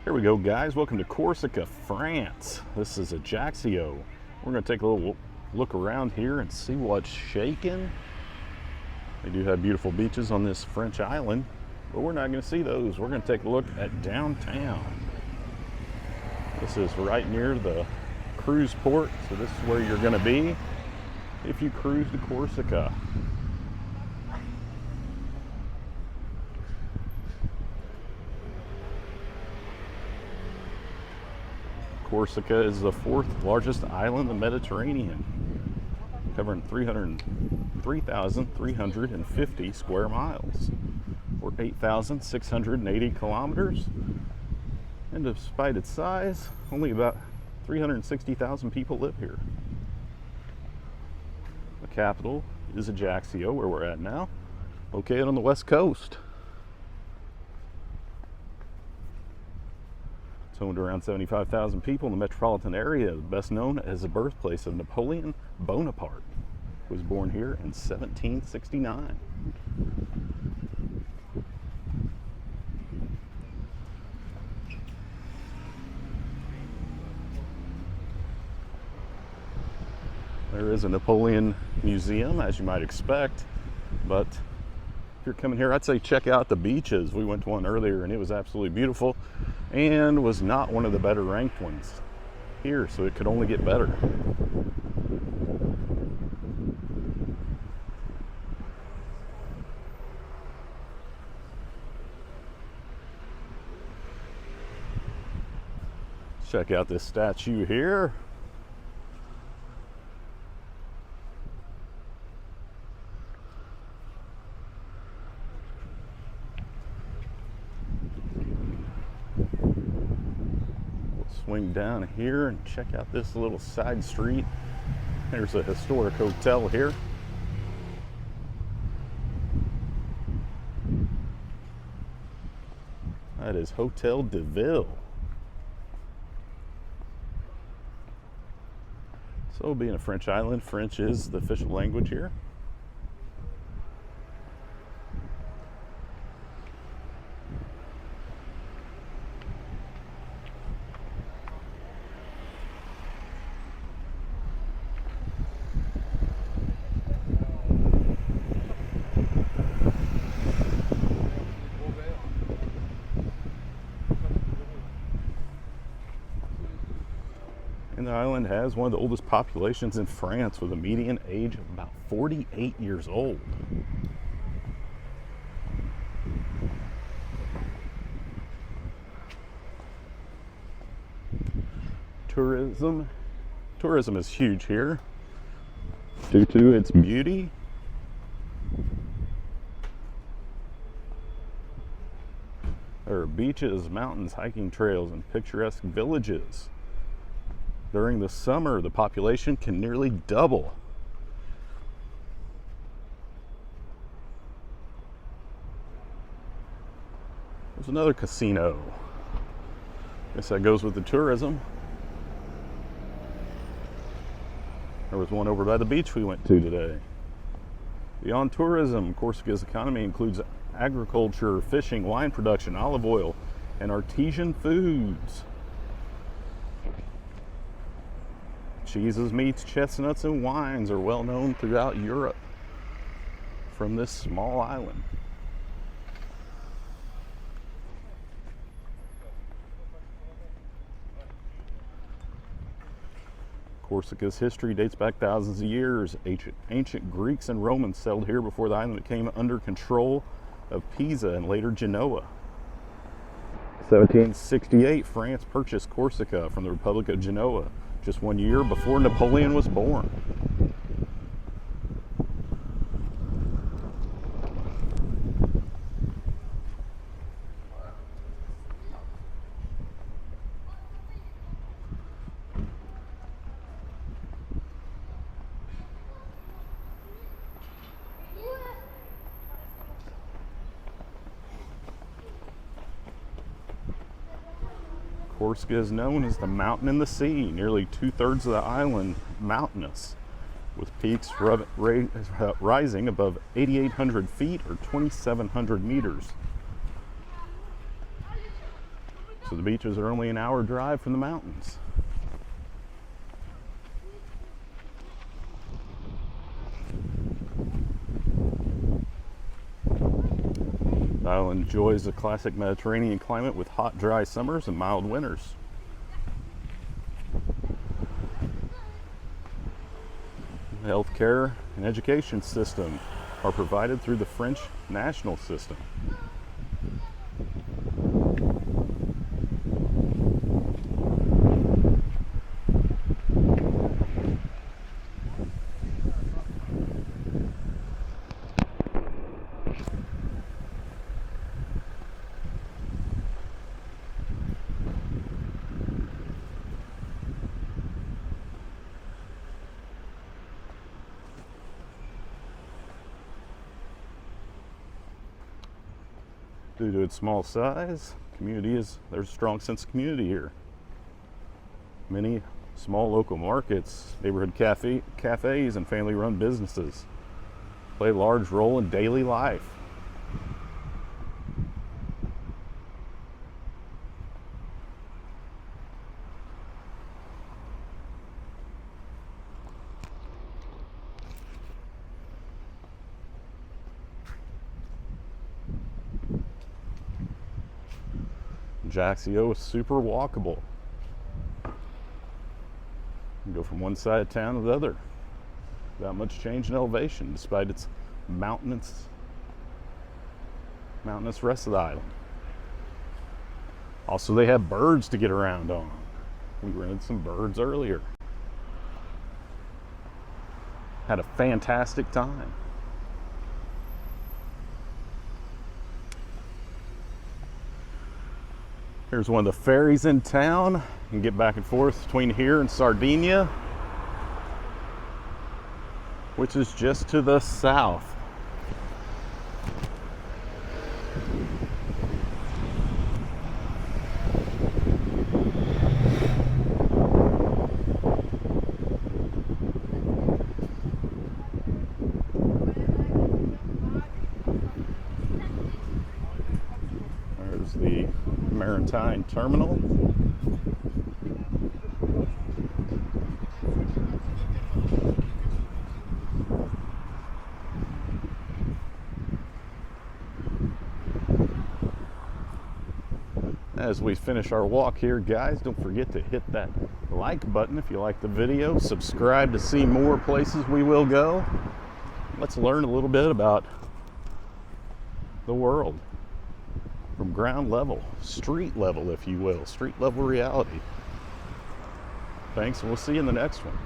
Here we go, guys. Welcome to Corsica, France. This is Ajaccio. We're going to take a little look around here and see what's shaking. They do have beautiful beaches on this French island, but we're not going to see those. We're going to take a look at downtown. This is right near the cruise port, so this is where you're going to be if you cruise to Corsica. Corsica is the fourth largest island in the Mediterranean, covering 303,350 square miles, or 8,680 kilometers. And despite its size, only about 360,000 people live here. The capital is Ajaccio, where we're at now, located on the west coast. It's home to around 75,000 people in the metropolitan area, best known as the birthplace of Napoleon Bonaparte, who was born here in 1769. There is a Napoleon museum, as you might expect, but if you're coming here, I'd say check out the beaches. We went to one earlier and it was absolutely beautiful and was not one of the better ranked ones here, so it could only get better. Check out this statue here. Swing down here and check out this little side street. There's a historic hotel here. That is Hotel de Ville. So, being a French island, French is the official language here. And the island has one of the oldest populations in France, with a median age of about 48 years old. Tourism is huge here due to its beauty. There are beaches, mountains, hiking trails, and picturesque villages. During the summer, the population can nearly double. There's another casino. Guess that goes with the tourism. There was one over by the beach we went to today. Beyond tourism, Corsica's economy includes agriculture, fishing, wine production, olive oil, and artisan foods. Cheeses, meats, chestnuts, and wines are well known throughout Europe from this small island. Corsica's history dates back thousands of years. Ancient Greeks and Romans settled here before the island came under control of Pisa and later Genoa. 1768, France purchased Corsica from the Republic of Genoa, just 1 year before Napoleon was born. Corsica is known as the mountain in the sea, nearly 2/3 of the island mountainous, with peaks rising above 8,800 feet or 2,700 meters. So the beaches are only an hour drive from the mountains. The island enjoys a classic Mediterranean climate with hot, dry summers and mild winters. The healthcare and education system are provided through the French national system. Due to its small size, there's a strong sense of community here. Many small local markets, neighborhood cafes, and family-run businesses play a large role in daily life. Ajaccio is super walkable. You can go from one side of town to the other without much change in elevation, despite its mountainous rest of the island. Also, they have birds to get around on. We rented some birds earlier. Had a fantastic time. Here's one of the ferries in town. You can get back and forth between here and Sardinia, which is just to the south. There's the Maritime Terminal. As we finish our walk here, guys, don't forget to hit that like button if you like the video. Subscribe to see more places we will go. Let's learn a little bit about the world from ground level, street level, if you will, street level reality. Thanks, and we'll see you in the next one.